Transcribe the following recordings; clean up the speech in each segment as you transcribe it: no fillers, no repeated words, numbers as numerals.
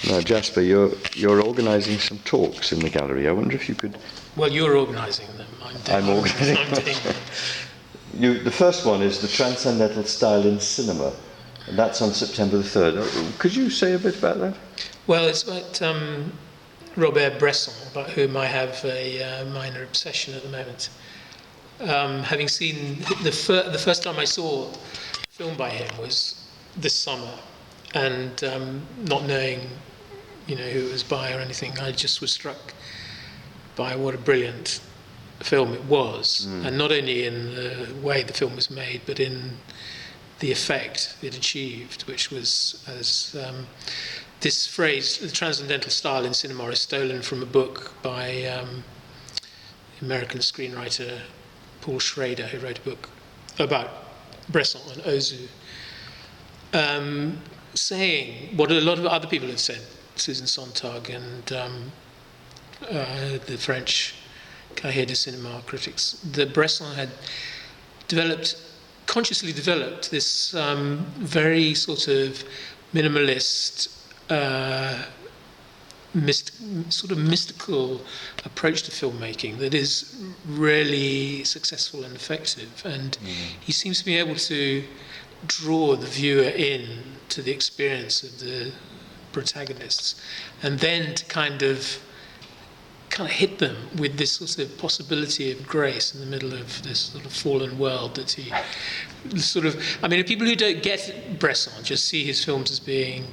Now, Jasper, you're organising some talks in the gallery. I wonder if you could... Well, you're organising them. I'm organising them. The first one is the Transcendental Style in Cinema, and that's on September the 3rd. Could you say a bit about that? Well, it's about Robert Bresson, about whom I have a minor obsession at the moment. Having seen the first time I saw a film by him was this summer, and not knowing, who it was by or anything, I just was struck by what a brilliant film it was, and not only in the way the film was made, but in the effect it achieved, which was as this phrase, the transcendental style in cinema, is stolen from a book by American screenwriter Paul Schrader, who wrote a book about Bresson and Ozu, saying what a lot of other people had said, Susan Sontag and the French Cahiers de Cinema critics, that Bresson had consciously developed this very sort of minimalist, sort of mystical approach to filmmaking that is really successful and effective. And he seems to be able to draw the viewer in to the experience of the protagonists, and then to kind of hit them with this sort of possibility of grace in the middle of this sort of fallen world that he sort of... I mean, people who don't get Bresson just see his films as being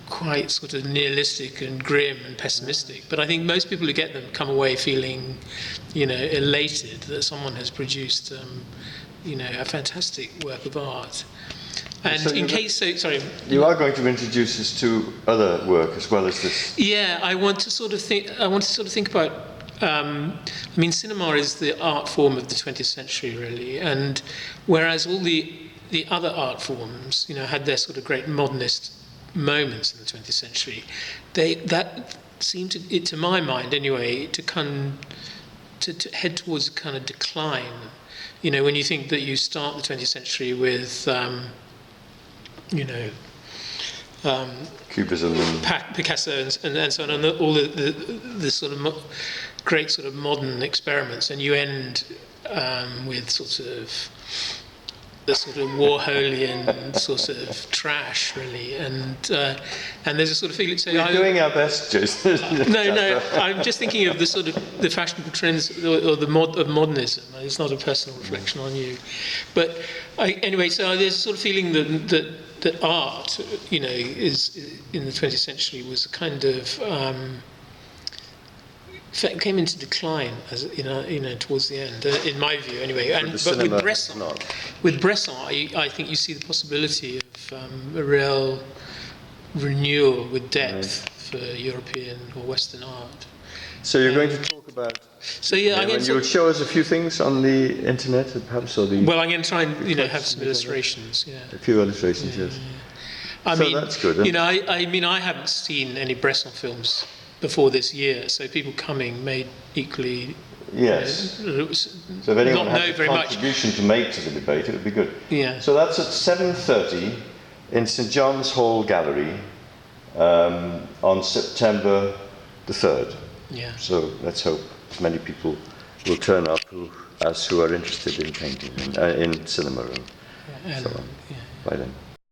quite sort of nihilistic and grim and pessimistic. But I think most people who get them come away feeling, elated that someone has produced, a fantastic work of art. And so sorry. You are going to introduce us to other work as well as this. Yeah, I want to sort of think about. Cinema is the art form of the 20th century, really, and whereas all the other art forms, had their sort of great modernist moments in the 20th century, that seemed to my mind anyway, to head towards a kind of decline. When you think that you start the 20th century with Cubism and Picasso and so on, and all the sort of great sort of modern experiments, and you end with sort of the sort of Warholian sort of trash, really, and there's a sort of feeling. So we're doing our best, Jason. No, I'm just thinking of the sort of the fashionable trends or the of modernism. It's not a personal reflection on you, but anyway. So there's a sort of feeling that art, is in the 20th century was a kind of came into decline as towards the end, in my view, anyway. But with Bresson, I think you see the possibility of a real renewal with depth for European or Western art. So you're going to talk about. So yeah, and you'll show us a few things on the internet, perhaps, or the. Well, I'm going to try and have some illustrations. Yeah. A few illustrations, yes. I mean, that's good. I haven't seen any Bresson films before this year, so people coming may equally. Yes. So if anyone has a contribution to make to the debate, it would be good. Yeah. So that's at 7:30 in St John's Hall Gallery on September the 3rd. Yeah. So let's hope as many people will turn up who are interested in painting and in cinema and so on by then.